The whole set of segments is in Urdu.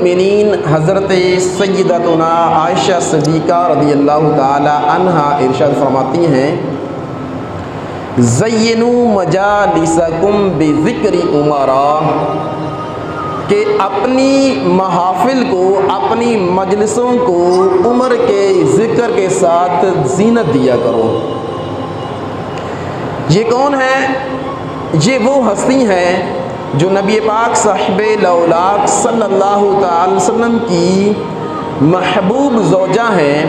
المؤمنین حضرت سیدتنا عائشہ صدیقہ رضی اللہ تعالی عنہا ارشاد فرماتی ہیں زینوا مجالسکم بذکر امراء، کہ اپنی محافل کو، اپنی مجلسوں کو عمر کے ذکر کے ساتھ زینت دیا کرو۔ یہ کون ہے؟ یہ وہ ہستی ہیں جو نبی پاک صاحب لولاک صلی اللہ تعالی وسلم کی محبوب زوجہ ہیں۔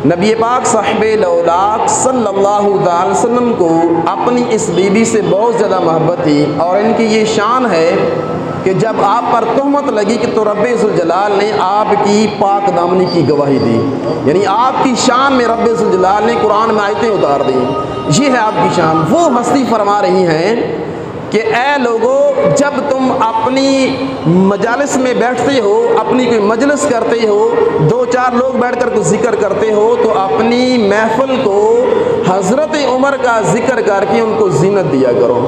نبی پاک صاحب لولاک صلی اللہ تعالی وسلم کو اپنی اس بیوی سے بہت زیادہ محبت تھی، اور ان کی یہ شان ہے کہ جب آپ پر تہمت لگی کہ تو رب ذوالجلال نے آپ کی پاک دامنی کی گواہی دی، یعنی آپ کی شان میں رب ذوالجلال نے قرآن میں آیتیں اتار دیں، یہ ہے آپ کی شان۔ وہ ہستی فرما رہی ہیں کہ اے لوگو، جب تم اپنی مجالس میں بیٹھتے ہو، اپنی کوئی مجلس کرتے ہو، دو چار لوگ بیٹھ کر کوئی ذکر کرتے ہو، تو اپنی محفل کو حضرت عمر کا ذکر کر کے ان کو زینت دیا کرو۔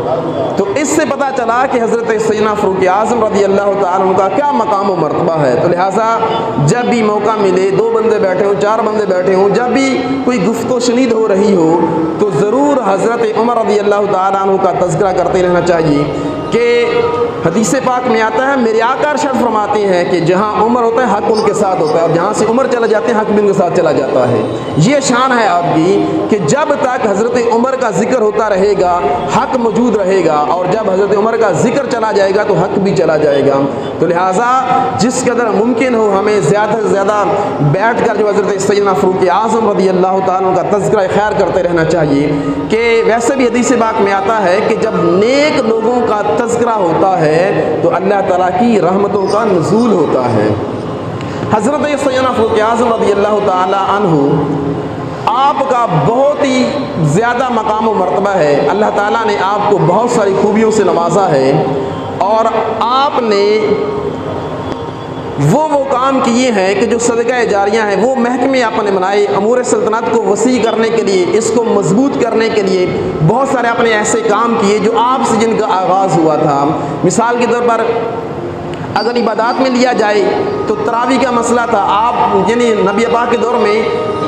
تو اس سے پتہ چلا کہ حضرت سیدنا فاروق اعظم رضی اللہ تعالیٰ عنہ کا کیا مقام و مرتبہ ہے۔ تو لہٰذا جب بھی موقع ملے، دو بندے بیٹھے ہوں، چار بندے بیٹھے ہوں، جب بھی کوئی گفت و شنید ہو رہی ہو، تو ضرور حضرت عمر رضی اللہ تعالیٰ عنہ کا تذکرہ کرتے رہنا چاہیے۔ کہ حدیث پاک میں آتا ہے، میرے آقا ارشاد فرماتے ہیں کہ جہاں عمر ہوتا ہے حق ان کے ساتھ ہوتا ہے، اور جہاں سے عمر چلا جاتے ہیں حق بھی ان کے ساتھ چلا جاتا ہے۔ یہ شان ہے آپ کی کہ جب تک حضرت عمر کا ذکر ہوتا رہے گا حق موجود رہے گا، اور جب حضرت عمر کا ذکر چلا جائے گا تو حق بھی چلا جائے گا۔ تو لہٰذا جس قدر ممکن ہو ہمیں زیادہ سے زیادہ بیٹھ کر جو حضرت سیدنا فاروق اعظم رضی اللہ تعالیٰ کا تذکرہ خیر کرتے رہنا چاہیے۔ کہ ویسے بھی حدیث پاک میں آتا ہے کہ جب نیک لوگوں کا تذکرہ ہوتا ہے تو اللہ تعالیٰ کی رحمتوں کا نزول ہوتا ہے۔ حضرت سیدنا فاروق اعظم رضی اللہ تعالی عنہ، آپ کا بہت ہی زیادہ مقام و مرتبہ ہے، اللہ تعالیٰ نے آپ کو بہت ساری خوبیوں سے نوازا ہے، اور آپ نے وہ کام کیے ہیں کہ جو صدقہ جاریہ ہیں، وہ محکمے آپ نے بنائے امور سلطنت کو وسیع کرنے کے لیے، اس کو مضبوط کرنے کے لیے بہت سارے آپ نے ایسے کام کیے جو آپ سے جن کا آغاز ہوا تھا۔ مثال کے طور پر اگر عبادات میں لیا جائے تو تراویح کا مسئلہ تھا، آپ یعنی نبی پاک کے دور میں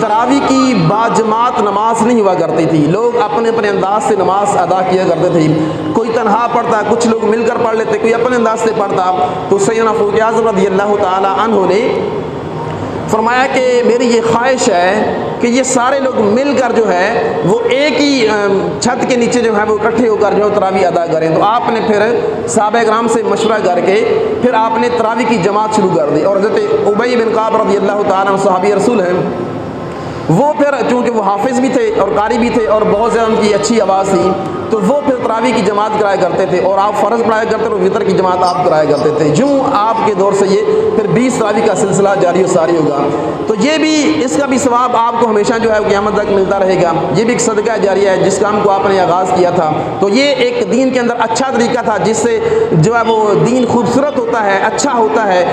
تراویح کی باجماعت نماز نہیں ہوا کرتی تھی، لوگ اپنے اپنے انداز سے نماز ادا کیا کرتے تھے، کوئی تنہا پڑھتا، کچھ لوگ مل کر پڑھ لیتے، کوئی اپنے انداز سے پڑھتا۔ تو سیدنا فاروق اعظم رضی اللہ تعالی عنہ نے فرمایا کہ میری یہ خواہش ہے کہ یہ سارے لوگ مل کر جو ہے وہ ایک ہی چھت کے نیچے جو ہے وہ اکٹھے ہو کر جو تراویح ادا کریں۔ تو آپ نے پھر صحابہ کرام سے مشورہ کر کے پھر آپ نے تراویح کی جماعت شروع کر دی، اور حضرت ابی بن کعب رضی اللہ تعالیٰ عنہ صحابی رسول ہیں، وہ پھر چونکہ وہ حافظ بھی تھے اور قاری بھی تھے اور بہت زیادہ ان کی اچھی آواز تھی، تو وہ پھر تراویح کی جماعت کرایا کرتے تھے، اور آپ فرض پڑھایا کرتے تھے اور وطر کی جماعت آپ کرایا کرتے تھے۔ جو آپ کے دور سے یہ پھر 20 تراویح کا سلسلہ جاری و ساری ہوگا، تو یہ بھی اس کا بھی ثواب آپ کو ہمیشہ جو ہے قیامت تک ملتا رہے گا۔ یہ بھی ایک صدقہ جاریہ ہے جس کام کو آپ نے آغاز کیا تھا، تو یہ ایک دین کے اندر اچھا طریقہ تھا جس سے جو ہے وہ دین خوبصورت ہوتا ہے، اچھا ہوتا ہے،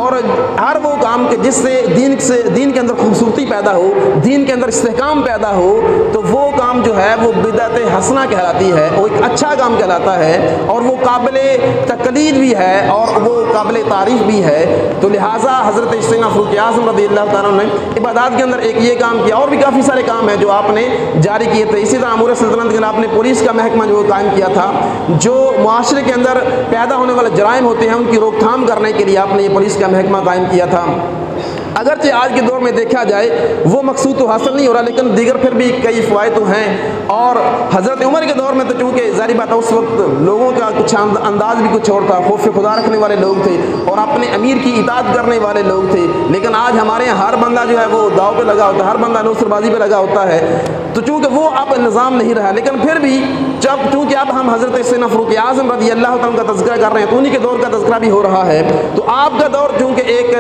اور ہر وہ کام کہ جس سے دین کے اندر خوبصورتی پیدا ہو، دین کے اندر استحکام پیدا ہو، تو وہ کام جو ہے وہ بدعت حسنہ کہلاتی ہے، وہ ایک اچھا کام کہلاتا ہے، اور وہ قابل تقلید بھی ہے اور وہ قابل تعریف بھی ہے۔ تو لہٰذا حضرت سیدنا فاروق اعظم رضی اللہ تعالیٰ نے عبادات کے اندر ایک یہ کام کیا، اور بھی کافی سارے کام ہیں جو آپ نے جاری کیے تھے۔ اسی طرح امور سلطنت کے اندر آپ نے پولیس کا محکمہ جو قائم کیا تھا، جو معاشرے کے اندر پیدا ہونے والے جرائم ہوتے ہیں ان کی روک تھام کرنے کے لیے آپ نے یہ پولیس کا محکمہ قائم کیا تھا۔ اگرچہ آج کے دور میں دیکھا جائے وہ مقصود تو حاصل نہیں ہو رہا، لیکن دیگر پھر بھی کئی فوائد تو ہیں۔ اور حضرت عمر کے دور میں تو چونکہ ظاہری بات ہے اس وقت لوگوں کا کچھ انداز بھی کچھ اور تھا، خوف خدا رکھنے والے لوگ تھے اور اپنے امیر کی اطاعت کرنے والے لوگ تھے، لیکن آج ہمارے یہاں ہر بندہ جو ہے وہ داؤ پہ لگا ہوتا ہے، ہر بندہ نوسر بازی پہ لگا ہوتا ہے، تو چونکہ وہ اب نظام نہیں رہا، لیکن پھر بھی جب چونکہ اب ہم حضرت سیدنا فاروق اعظم رضی اللہ تعالیٰ کا تذکرہ کر رہے ہیں تو انہی کے دور کا تذکرہ بھی ہو رہا ہے، تو آپ کا دور چونکہ ایک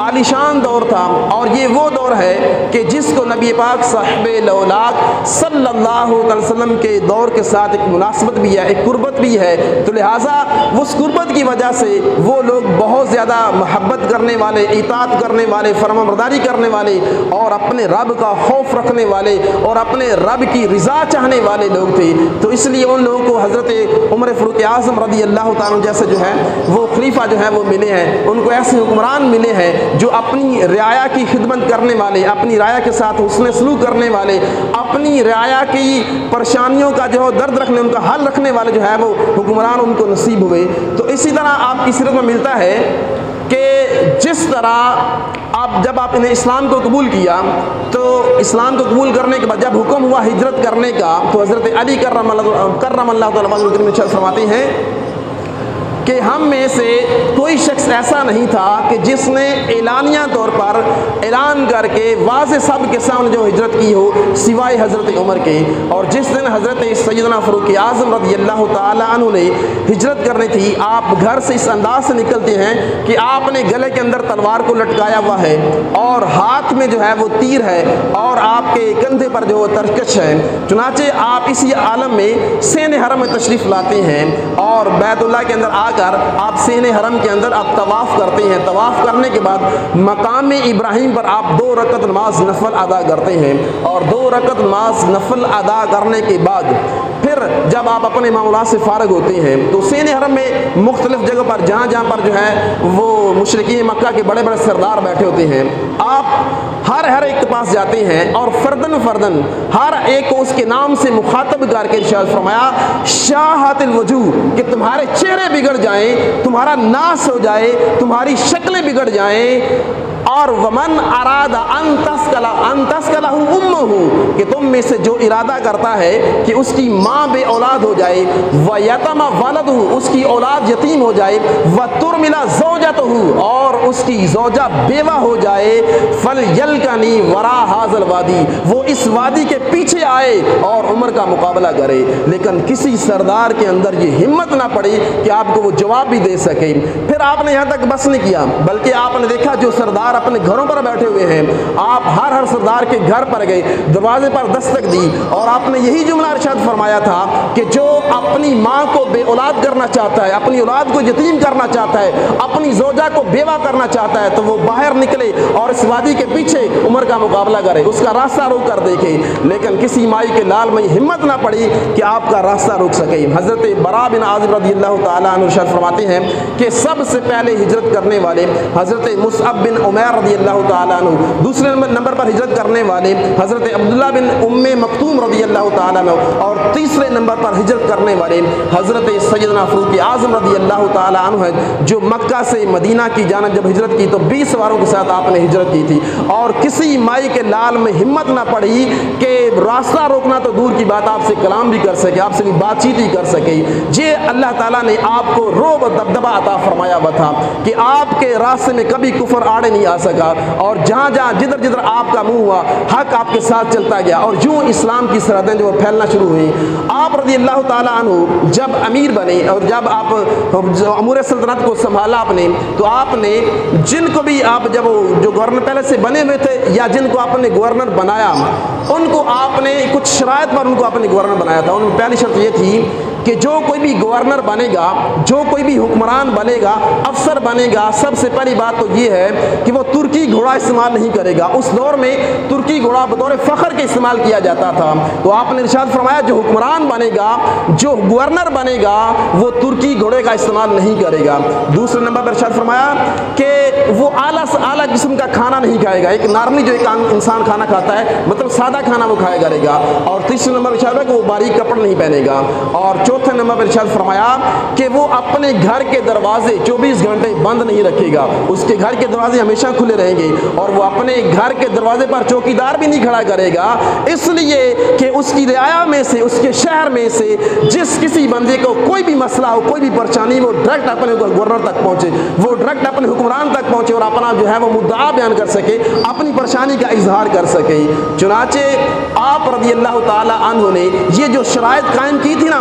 عالیشان دور تھا، اور یہ وہ دور ہے کہ جس کو نبی پاک صاحب لولاک صلی اللہ علیہ وسلم کے دور کے ساتھ ایک مناسبت بھی ہے، ایک قربت بھی ہے، تو لہٰذا اس قربت کی وجہ سے وہ لوگ بہت زیادہ زیادہ محبت کرنے والے، اطاعت کرنے والے، فرمانبرداری کرنے والے اور اپنے رب کا خوف رکھنے والے اور اپنے رب کی رضا چاہنے والے لوگ تھے۔ تو اس لیے ان لوگوں کو حضرت عمر فاروق اعظم رضی اللہ تعالیٰ جیسے جو ہے وہ خلیفہ جو ہے وہ ملے ہیں، ان کو ایسے حکمران ملے ہیں جو اپنی رعایا کی خدمت کرنے والے، اپنی رعایا کے ساتھ حسن سلوک کرنے والے، اپنی رعایا کی پریشانیوں کا جو درد رکھنے، ان کا حل رکھنے والے جو ہے وہ حکمران ان کو نصیب ہوئے۔ تو اسی طرح آپ کی سیرت میں ملتا ہے کہ جس طرح جب آپ نے اسلام کو قبول کیا تو اسلام کو قبول کرنے کے بعد جب حکم ہوا ہجرت کرنے کا تو حضرت علی کرم اللہ تعالیٰ عنہ فرماتے ہیں کہ ہم میں سے کوئی شخص ایسا نہیں تھا کہ جس نے اعلانیہ طور پر اعلان کر کے واضح سب کے سامنے جو ہجرت کی ہو سوائے حضرت عمر کے۔ اور جس دن حضرت سیدنا فاروق اعظم رضی اللہ تعالیٰ عنہ نے ہجرت کرنی تھی، آپ گھر سے اس انداز سے نکلتے ہیں کہ آپ نے گلے کے اندر تلوار کو لٹکایا ہوا ہے اور ہاتھ میں جو ہے وہ تیر ہے اور آپ کے کندھے پر جو وہ ترکش ہے۔ چنانچہ آپ اسی عالم میں سین حرم میں تشریف لاتے ہیں اور بیت اللہ کے اندر آ کر آپ سین حرم کے اندر آپ طواف کرتے ہیں۔ طواف کرنے کے بعد مقام ابراہیم پر آپ 2 رکعت نماز نفل ادا کرتے ہیں اور 2 رکعت نماز نفل ادا کرنے کے بعد پھر جب آپ اپنے معاملات سے فارغ ہوتے ہیں تو سین حرم میں مختلف جگہ پر جہاں پر جو ہے وہ مشرکین مکہ کے بڑے بڑے سردار بیٹھے ہوتے ہیں، آپ ہر ایک کے پاس جاتے ہیں اور فردن ہر ایک کو اس کے نام سے مخاطب کر کے ارشاد فرمایا شاہات الوجوہ کہ تمہارے چہرے بگڑ جائیں، تمہارا ناس ہو جائے، تمہاری شکلیں بگڑ جائیں، اور ومن اراد ان تسکلہ امہ کہ تم میں سے جو ارادہ کرتا ہے کہ اس کی ماں بے اولاد ہو جائے، ویتم ولدہ اس کی اولاد یتیم ہو جائے، وترمل زوجتہ اور اس کی زوجہ بیوہ ہو جائے، فلیلکنی ورا ھذا الوادی وہ اس وادی کے پیچھے آئے اور عمر کا مقابلہ کرے۔ لیکن کسی سردار کے اندر یہ ہمت نہ پڑی کہ آپ کو وہ جواب بھی دے سکے۔ پھر آپ نے یہاں تک بس نہیں کیا بلکہ آپ نے دیکھا جو سردار اپنے گھروں پر بیٹھے ہوئے ہیں، آپ ہر سردار کے گھر پر گئے، دروازے پر دستک دی اور آپ نے یہی جملہ ارشاد فرمایا تھا کہ جو اپنی ماں کو بے اولاد کرنا چاہتا ہے، اپنی اولاد کو یتیم کرنا چاہتا ہے، اپنی زوجہ کو بیوہ کرنا چاہتا ہے تو وہ باہر نکلے اور اس وادی کے پیچھے عمر کا مقابلہ کرے، اس کا راستہ روک کر دیکھے۔ لیکن کسی مائی کے لال میں ہمت نہ پڑی کہ آپ کا راستہ روک سکے۔ حضرت برا بن عازب رضی اللہ تعالیٰ عنہ ارشاد فرماتے ہیں کہ سب سے پہلے ہجرت کرنے والے حضرت مصعب بن عمیر رضی اللہ تعالیٰ عنہ، دوسرے نمبر پر ہجرت کرنے والے حضرت عبداللہ بن ام مکتوم رضی اللہ تعالیٰ عنہ اور تیسرے نمبر پر ہجرت کرنے والے حضرت سیدنا فاروق اعظم رضی اللہ تعالیٰ عنہ ہے، جو مکہ سے مدینہ کی جانب جب ہجرت کی تو 20 سواروں کے ساتھ آپ نے ہجرت کی تھی۔ اور کسی مائی کے لال میں ہمت نہ پڑی کہ راستہ روکنا تو دور کی بات، آپ سے کلام بھی کر سکے، آپ سے بھی بات چیت ہی کر سکے۔ یہ اللہ تعالیٰ نے آپ کو رعب و دبدبہ عطا فرمایا ہوا تھا کہ آپ کے راستے میں کبھی کفر آڑے نہیں آ سکا اور جہاں جدھر آپ کا منہ ہوا حق آپ کے ساتھ چلتا گیا اور یوں اسلام کی سرحدیں جو پھیلنا شروع ہوئی۔ آپ رضی اللہ تعالیٰ عنہ جب امیر بنے اور جب آپ امور سلطنت کو سنبھالا آپ نے تو آپ نے جن کو بھی آپ جب جو گورنر پہلے سے بنے ہوئے تھے یا جن کو آپ نے گورنر بنایا ان کو آپ نے کچھ شرائط پر ان کو آپ نے گورنر بنایا تھا۔ ان میں پہلی شرط یہ تھی کہ جو کوئی بھی گورنر بنے گا، جو کوئی بھی حکمران بنے گا، افسر بنے گا، سب سے پہلی بات تو یہ ہے کہ وہ ترکی گھوڑا استعمال نہیں کرے گا۔ اس دور میں ترکی گھوڑا بطور فخر کے استعمال کیا جاتا تھا۔ تو آپ نے ارشاد فرمایا جو حکمران بنے گا، جو گورنر بنے گا وہ ترکی گھوڑے کا استعمال نہیں کرے گا۔ دوسرے نمبر پر ارشاد فرمایا کہ وہ اعلیٰ سے اعلیٰ قسم کا کھانا نہیں کھائے گا، ایک نارملی جو ایک انسان کھانا کھاتا ہے مطلب سادہ کھانا وہ کھایا کرے گا۔ اور تیسرے نمبر پر ارشاد ہے کہ وہ باریک کپڑے نہیں پہنے گا۔ اور چوتھے نمبر پر ارشاد فرمایا کہ وہ اپنے گھر کے دروازے 24 گھنٹے بند نہیں رکھے گا، اس کے گھر کے دروازے ہمیشہ کھلے رہیں گے اور وہ اپنے گھر کے دروازے پر چوکیدار بھی نہیں کھڑا کرے گا، اس لیے کہ اس کی رعایا میں سے، اس کے شہر میں سے جس کسی بندے کو کوئی بھی مسئلہ ہو، کوئی بھی پریشانی، وہ ڈائریکٹ اپنے گورنر تک پہنچے، وہ ڈائریکٹ اپنے حکمران تک پہنچے اور اپنا جو ہے وہ مدعا بیان کر سکے، اپنی پریشانی کا اظہار کر سکے۔ چنانچہ آپ رضی اللہ تعالی عنہ نے یہ جو شرائط قائم کی تھی نا،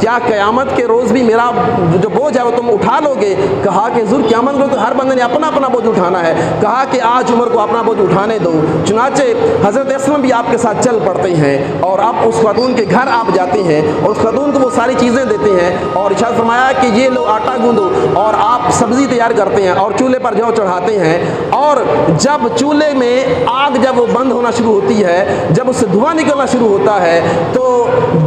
کیا قیامت کے روز بھی میرا جو بوجھ ہے وہ تم اٹھا لو گے؟ کہا کہ حضور قیامت کو تو ہر بندے نے اپنا اپنا بوجھ اٹھانا ہے۔ کہا کہ آج عمر کو اپنا بوجھ اٹھانے دو۔ چنانچہ حضرت اسلم بھی آپ کے ساتھ چل پڑتے ہیں اور آپ اس خاتون کے گھر آپ جاتے ہیں اور اس خاتون کو وہ ساری چیزیں دیتے ہیں اور ارشاد فرمایا کہ یہ لو آٹا گوندو، اور آپ سبزی تیار کرتے ہیں اور چولہے پر جو چڑھاتے ہیں، اور جب چولہے میں آگ جب وہ بند ہونا شروع ہوتی ہے، جب اس سے دھواں نکلنا شروع ہوتا ہے، تو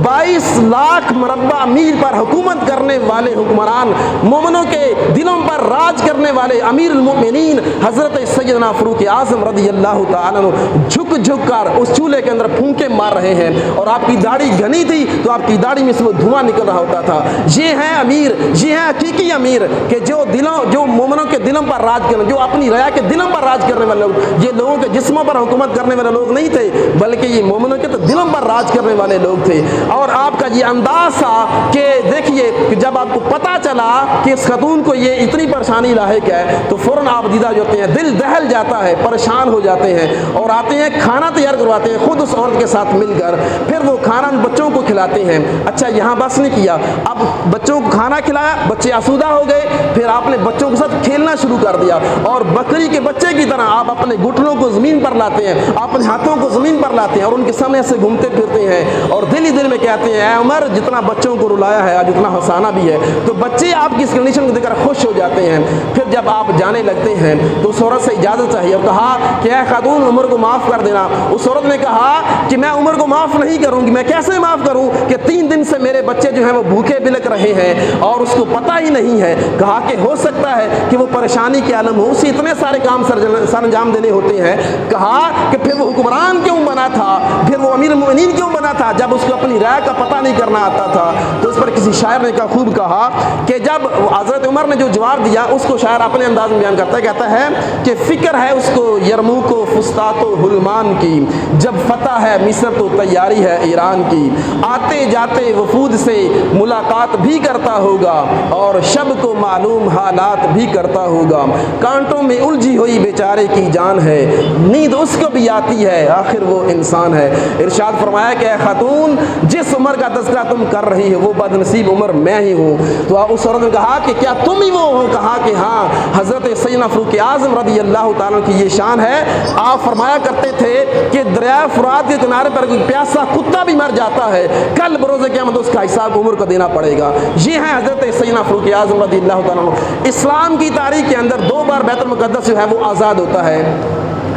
22 لاکھ مربع میل پر حکومت کرنے والے حکمران، مومنوں کے دلوں پر راج کرنے والے امیر المؤمنین حضرت سیدنا فاروق اعظم رضی اللہ تعالیٰ عنہ جھک جھک کر اس چولہے کے اندر پھونکے مار رہے ہیں، اور آپ کی داڑھی گھنی تھی تو آپ کی داڑھی میں سے وہ دھواں نکل رہا ہوتا تھا۔ یہ ہیں امیر، یہ ہیں حقیقی امیر کہ جو مومنوں کے دلوں پر راج کرنے، جو اپنی ریا کے دلوں پر راج کرنے والے لوگ، یہ لوگوں کے جسموں پر حکومت کرنے والے لوگ نہیں تھے، بلکہ یہ مومنوں کے تو دلوں پر راج کرنے والے لوگ تھے۔ اور آپ کا یہ انداز تھا کہ دیکھیے کہ جب آپ کو پتہ چلا کہ اس خاتون کو یہ اتنی پریشانی لاحق ہے تو فوراً آپ دیدہ جو ہوتے ہیں، دل دہل جاتا ہے، پریشان ہو جاتے ہیں اور آتے ہیں کھانا تیار کرواتے ہیں خود اس عورت کے ساتھ مل کر، پھر وہ کھانا بچوں کو کھلاتے ہیں۔ اچھا یہاں بس نہیں کیا، اب بچوں کو کھانا کھلایا، بچے آسودہ ہو گئے، پھر آپ نے بچوں کے ساتھ کھیلنا شروع کر دیا اور بکری کے بچے کی طرح آپ اپنے گھٹنوں کو زمین پر لاتے ہیں، اپنے ہاتھوں کو زمین پر لاتے ہیں اور ان کے سامنے سے گھومتے پھرتے ہیں اور دل ہی دل میں کہتے ہیں اے عمر جتنا بچوں کو رلایا ہے آج اتنا ہنسانا بھی ہے۔ تو بچے آپ کی اس کنڈیشن کو دیکھ کر خوش ہو جاتے ہیں۔ پھر جب آپ جانے لگتے ہیں تو اس عورت سے اجازت چاہیے اور کہا کہ اے خاتون عمر کو معاف کر دینا۔ اس عورت نے کہا کہ میں عمر کو معاف نہیں کروں گی، میں کیسے معاف کروں کہ 3 دن سے میرے بچے جو ہیں وہ بھوکے بلک رہے ہیں اور اس کو پتہ ہی نہیں ہے۔ کہا کہ ہو سکتا ہے کہ وہ پریشانی کے عالم ہو، اسے اتنے سارے کام سر انجام دینے ہوتے ہیں۔ کہا کہ پھر وہ حکمران کیوں بنا تھا، پھر وہ امیر المؤمنین کیوں بنا تھا جب اس کو اپنی رائے کا پتہ نہیں کرنا آتا تھا؟ تو اس پر کسی شاعر نے خوب کہا کہ جب حضرت عمر نے جو جواب دیا اس کو شاعر اپنے انداز میں بیان کرتا ہے، کہتا ہے کہ فکر ہے اس کو یرموک و فسطاط و حلمان کی، جب فتح ہے مصر تو تیاری ہے ایران کی، آتے جاتے وفود سے ملاقات بھی کرتا ہوگا اور شب کو معلوم حالات بھی کرتا ہوگا، کانٹوں میں الجھی ہوئی بیچارے کی جان ہے، نیند اس کو بھی آتی ہے آخر وہ انسان ہے۔ ارشاد فرمایا کہ اے خاتون جس عمر کا تذکرہ تم کر رہی ہے وہ بد نصیب عمر میں ہی ہوں۔ تو اس عورت نے کہا کہ کیا تم ہی وہ ہو؟ کہا کہ ہاں، حضرت سیدنا فاروق اعظم رضی اللہ تعالیٰ کی یہ شان ہے۔ آپ فرمایا کرتے تھے کہ دریائے فرات کے کنارے پر کوئی پیاسا کتا بھی مر جاتا ہے، کل بروز قیامت اس کا حساب عمر کو دینا پڑے گا۔ یہ ہیں حضرت سیدنا فاروق اعظم رضی اللہ تعالیٰ۔ اسلام کی تاریخ کے اندر 2 بار بیت المقدس جو ہے وہ آزاد ہوتا ہے،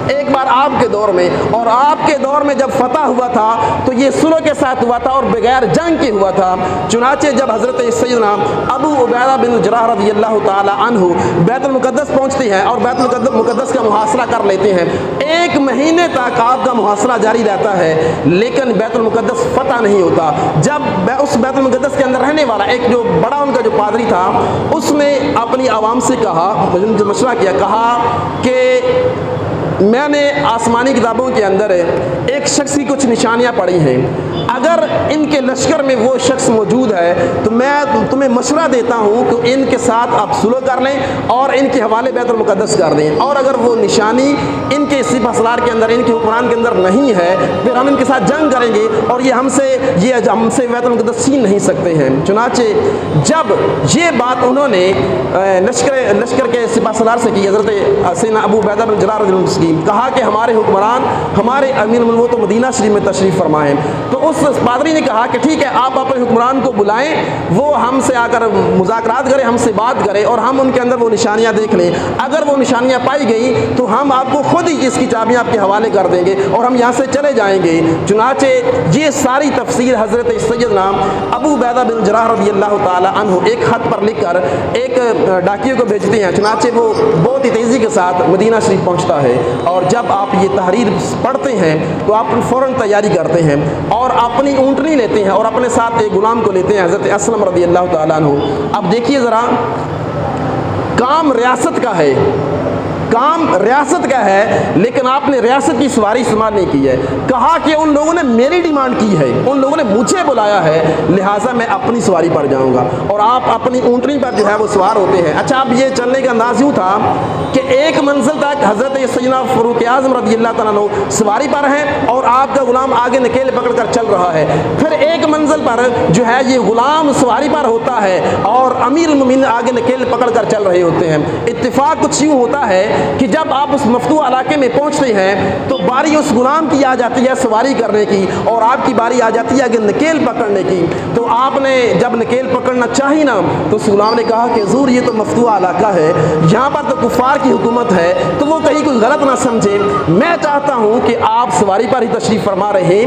ایک بار آپ کے دور میں، اور آپ کے دور میں جب فتح ہوا تھا تو یہ صلح کے ساتھ ہوا تھا اور بغیر جنگ کے ہوا تھا۔ چنانچہ جب حضرت سیدنا ابو عبیدہ بن الجراح رضی اللہ تعالی عنہ بیت المقدس پہنچتے ہیں اور بیت المقدس کا محاصرہ کر لیتے ہیں، 1 مہینے تک آپ کا محاصرہ جاری رہتا ہے لیکن بیت المقدس فتح نہیں ہوتا۔ جب اس بیت المقدس کے اندر رہنے والا ایک جو بڑا ان کا جو پادری تھا اس نے اپنی عوام سے کہا، مشورہ کیا، کہا کہ میں نے آسمانی کتابوں کے اندر ایک شخص کی کچھ نشانیاں پڑھی ہیں، اگر ان کے لشکر میں وہ شخص موجود ہے تو میں تمہیں مشورہ دیتا ہوں کہ ان کے ساتھ آپ صلح کر لیں اور ان کے حوالے بیت المقدس کر دیں، اور اگر وہ نشانی ان کے سپہ سالار کے اندر، ان کے حکمران کے اندر نہیں ہے پھر ہم ان کے ساتھ جنگ کریں گے اور یہ ہم سے بیت المقدس چھین نہیں سکتے ہیں۔ چنانچہ جب یہ بات انہوں نے لشکر کے سپہ سالار سے کی، حضرت سیدنا ابو عبیدہ بن الجراح رضی اللہ عنہ کی، کہا کہ ہمارے حکمران، ہمارے امیر الملوک تو مدینہ شریف میں تشریف فرمائیں، تو اس پادری نے کہا کہ ٹھیک ہے آپ اپنے حکمران کو بلائیں، وہ ہم سے آ کر مذاکرات کریں، ہم سے بات کریں اور ہم ان کے اندر وہ نشانیاں دیکھ لیں، اگر وہ نشانیاں پائی گئی تو ہم آپ کو خود ہی اس کی چابیاں آپ کے حوالے کر دیں گے اور ہم یہاں سے چلے جائیں گے۔ چنانچہ یہ ساری تفصیل حضرت سیدنا ابو عبیدہ بن الجراح رضی اللہ تعالی عنہ ایک خط پر لکھ کر ایک ڈاکیوں کو بھیجتے ہیں، چنانچہ وہ بہت ہی تیزی کے ساتھ مدینہ شریف پہنچتا ہے، اور جب آپ یہ تحریر پڑھتے ہیں تو آپ فوراً تیاری کرتے ہیں اور اپنی اونٹنی لیتے ہیں اور اپنے ساتھ ایک غلام کو لیتے ہیں، حضرت اسلم رضی اللہ تعالیٰ عنہ۔ اب دیکھیے ذرا، کام ریاست کا ہے، کام ریاست کا ہے لیکن آپ نے ریاست کی سواری استعمال نہیں کی ہے۔ کہا کہ ان لوگوں نے میری ڈیمانڈ کی ہے، ان لوگوں نے مجھے بلایا ہے، لہٰذا میں اپنی سواری پر جاؤں گا، اور آپ اپنی اونٹنی پر جو ہے وہ سوار ہوتے ہیں۔ اچھا اب یہ چلنے کا انداز یوں تھا کہ ایک منزل تک حضرت سیدنا فاروق اعظم رضی اللہ تعالیٰ عنہ سواری پر ہیں اور آپ کا غلام آگے نکیل پکڑ کر چل رہا ہے. پھر ایک منزل پر جو ہے یہ غلام سواری پر ہوتا ہے اور امیر المومنین آگے نکیل پکڑ کر چل رہے ہوتے ہیں. اتفاق کچھ یوں ہوتا ہے کہ جب آپ اس مفتوح علاقے میں پہنچتے ہیں تو باری اس غلام کی آ جاتی ہے سواری کرنے کی اور آپ کی باری آ جاتی ہے آگے نکیل پکڑنے کی. تو آپ نے جب نکیل پکڑنا چاہی نا تو اس غلام نے کہا کہ حضور یہ تو مفتوح علاقہ ہے, یہاں پر تو کفار کی حکومت ہے, تو وہ کہیں کوئی غلط نہ سمجھے, میں چاہتا ہوں کہ آپ سواری پر ہی تشریف فرما رہے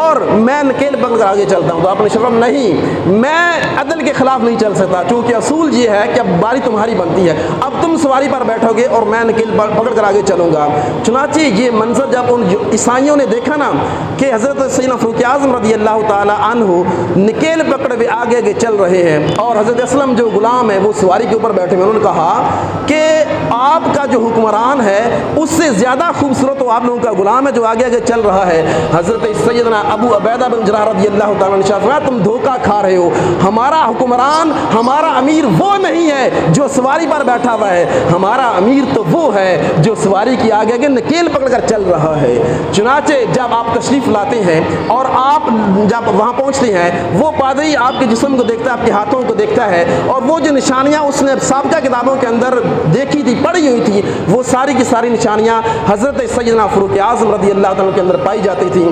اور میں نکیل پکڑ کر آگے چلتا ہوں. تو آپ نے شرم نہیں, میں عدل کے خلاف نہیں چل سکتا, چونکہ اصول یہ ہے کہ اب باری تمہاری بنتی ہے, اب تم سواری پر بیٹھو گے اور میں نکیل پکڑ کر آگے چلوں گا. چنانچہ یہ منظر جب ان عیسائیوں نے دیکھا نا کہ حضرت سیدنا فاروق اعظم رضی اللہ تعالی عنہ نکیل پکڑ ہوئے آگے آگے چل رہے ہیں اور حضرت اسلم جو غلام ہے وہ سواری کے اوپر بیٹھے ہوئے, انہوں نے کہا کہ آپ کا جو حکمران ہے اس سے زیادہ خوبصورت تو آپ لوگوں کا غلام ہے جو آگے آگے چل رہا ہے. حضرت سیدنا ابو عبیدہ بن جراح رضی اللہ تعالیٰ عنہ نے فرمایا تم دھوکہ کھا رہے ہو, ہمارا حکمران ہمارا امیر وہ نہیں ہے جو سواری پر بیٹھا ہوا ہے, ہمارا امیر تو وہ ہے جو سواری کی آگے آگے نکیل پکڑ کر چل رہا ہے. چنانچہ جب آپ تشریف لاتے ہیں اور آپ جب وہاں پہنچتے ہیں وہ پادری آپ کے جسم کو دیکھتا ہے, آپ کے ہاتھوں کو دیکھتا ہے اور وہ جو نشانیاں اس نے سابقہ کتابوں کے اندر دیکھی تھی پڑھی ہوئی تھی وہ ساری کی ساری نشانیاں حضرت سیدنا فاروق اعظم رضی اللہ تعالیٰ کے اندر پائی جاتی تھیں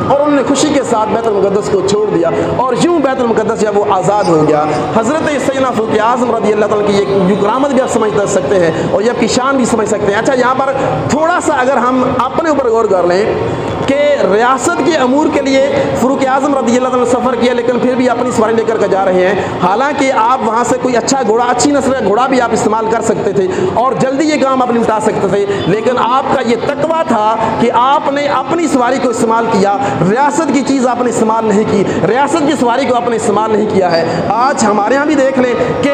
اور انہوں نے خوشی کے ساتھ بیت المقدس کو چھوڑ دیا اور یوں بیت المقدس جب وہ آزاد ہو گیا. حضرت سیدنا فاروق اعظم رضی اللہ تعالیٰ کی یہ کرامت بھی آپ سمجھ سکتے ہیں اور یہ آپ کی شان بھی سمجھ سکتے ہیں. اچھا یہاں پر تھوڑا سا اگر ہم اپنے اوپر غور کر لیں کہ ریاست کے امور کے لیے فاروق اعظم رضی اللہ تعالیٰ نے سفر کیا لیکن پھر بھی اپنی سواری لے کر جا رہے ہیں, حالانکہ آپ وہاں سے کوئی اچھا گھوڑا اچھی نسل کا گھوڑا بھی آپ استعمال کر سکتے تھے اور جلدی یہ کام آپ نمٹا سکتے تھے, لیکن آپ کا یہ تقویٰ تھا کہ آپ نے اپنی سواری کو استعمال کیا, ریاست کی چیز آپ نے استعمال نہیں کی, ریاست کی سواری کو آپ نے استعمال نہیں کیا ہے. آج ہمارے ہاں بھی دیکھ لیں کہ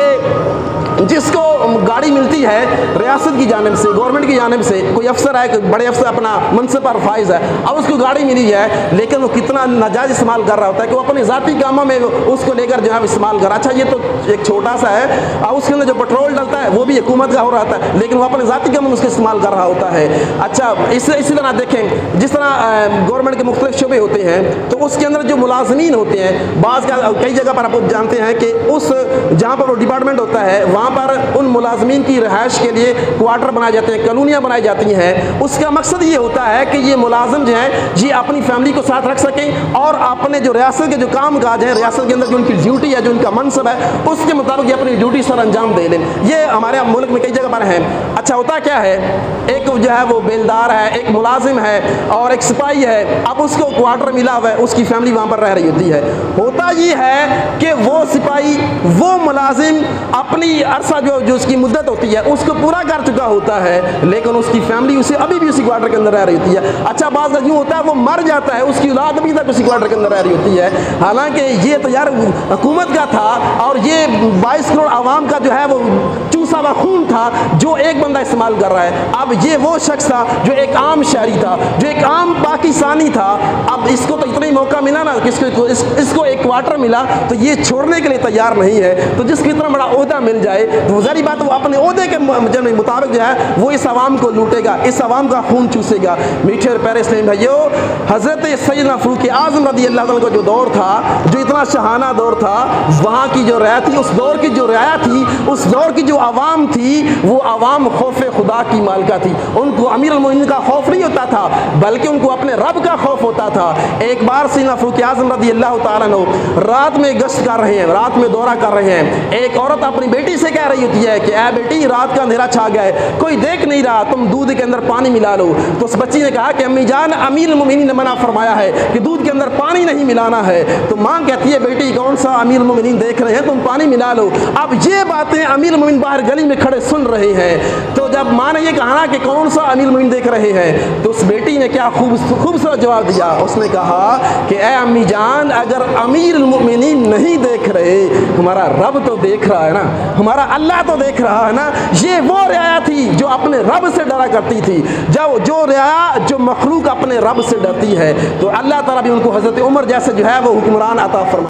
جس کو گاڑی ملتی ہے ریاست کی جانب سے, گورنمنٹ کی جانب سے, کوئی افسر ہے, کوئی بڑے افسر اپنا منصب پر فائز ہے, اب اس کو گاڑی ملی ہے لیکن وہ کتنا ناجائز استعمال کر رہا ہوتا ہے کہ وہ اپنے ذاتی کاموں میں اس کو لے کر جو ہے استعمال کر رہا. اچھا یہ تو ایک چھوٹا سا ہے, اور اس کے اندر جو پیٹرول ڈلتا ہے وہ بھی حکومت کا ہو رہا ہے لیکن وہ اپنے ذاتی کاموں میں اس کو استعمال کر رہا ہوتا ہے. اچھا اسی طرح دیکھیں جس طرح گورنمنٹ کے مختلف شعبے ہوتے ہیں تو اس کے اندر جو ملازمین ہوتے ہیں بعض کا کئی جگہ پر آپ جانتے ہیں کہ اس جہاں پر وہ ڈپارٹمنٹ ہوتا ہے وہاں پر ان ملازمین کی رہائش کے لیے کوارٹر بنائے جاتے ہیں, کالونیاں بنائی جاتی ہیں. اس کا مقصد یہ ہوتا ہے کہ یہ ملازم جو ہیں یہ اپنی فیملی کو ساتھ رکھ سکیں اور اپنے جو ریاست کے جو کام کاج ہیں, ریاست کے اندر جو ان کی ڈیوٹی ہے, جو ان کا منصب ہے, اس کے مطابق یہ اپنی ڈیوٹی سر انجام دے لیں. یہ ہمارے ملک میں کئی جگہ پر ہیں. اچھا ہوتا کیا ہے, ایک جو ہے وہ بیلدار ہے, ایک ملازم ہے اور ایک سپاہی ہے, اب اس کو کوارٹر ملا ہوا ہے, اس کی فیملی وہاں پر رہ رہی ہوتی ہے. ہوتا یہ ہے کہ وہ سپاہی وہ ملازم اپنی عرصہ جو اس کی مدت ہوتی ہے اس کو پورا کر چکا ہوتا ہے لیکن اس کی فیملی اسے ابھی بھی اسی کوارٹر کے اندر رہ رہی ہوتی ہے. اچھا بعض کا یوں ہوتا ہے وہ مر جاتا ہے, اس کی اولاد ابھی تک اسی کوارٹر کے اندر رہ رہی ہوتی ہے, حالانکہ یہ تو یار حکومت کا تھا اور یہ 22 کروڑ عوام کا جو ہے وہ چوسا ہوا خون تھا جو ایک بندہ استعمال کر رہا ہے. اب یہ وہ شخص تھا جو ایک عام شہری تھا, جو ایک عام پاکستانی تھا, اب اس کو تو اتنا ہی موقع ملا نا کہ اس کو ایک کوارٹر ملا تو یہ چھوڑنے کے لیے تیار نہیں ہے. تو جس کو اتنا بڑا عہدہ مل جائے تو ظاہری بات وہ اپنے عہدے کے مطابق جو ہے وہ اس عوام کو لوٹے گا, اس عوام کا خون چوسے گا. میٹھے اور پیارے اسلام بھائیو, حضرت سیدنا فاروق اعظم رضی اللہ عنہ کا جو دور تھا, جو اتنا شاہانہ دور تھا, وہاں کی جو رعایا تھی, اس دور کی جو رعایا تھی, اس دور کی جو عوام تھی, وہ عوام خوف خدا کی مالکہ تھی. ان کو امیر المومنین کا خوف نہیں ہوتا تھا بلکہ ان کو اپنے رب کا خوف ہوتا تھا. ایک بار سیدنا فاروق اعظم رضی اللہ تعالیٰ عنہ رات میں گشت کر رہے ہیں, رات میں دورہ کر رہے ہیں. ایک عورت اپنی بیٹی سے کہہ رہی ہوتی ہے کہ اے بیٹی رات کا اندھیرا چھا گیا ہے, کوئی دیکھ نہیں رہا, تم دودھ کے اندر پانی ملا لو. تو اس بچی نے کہا کہ امی جان امیر المومنین نے منع فرمایا ہے کہ دودھ کے اندر پانی نہیں ملانا ہے. تو ماں کہتی ہے بیٹی کون سا امیر المومنین دیکھ رہے ہیں, تم پانی ملا لو. اب یہ باتیں امیر المومنین باہر گلی میں کھڑے سن رہے ہیں. تو جب ماں نے یہ کہا کہ کون سا امیر المومنین دیکھ رہے ہیں تو اس بیٹی نے کیا خوبصورت جواب دیا. اس نے کہا کہ اے امی جان اگر امیر المومنین نہیں دیکھ رہے, ہمارا رب تو دیکھ رہا ہے نا, ہمارا اللہ تو دیکھ رہا ہے نا. یہ وہ رعایا تھی جو اپنے رب سے ڈرا کرتی تھی. جو رعایا جو مخلوق اپنے رب سے ڈرتی ہے تو اللہ تعالیٰ بھی ان کو حضرت عمر جیسے جو ہے وہ حکمران عطا فرمائے.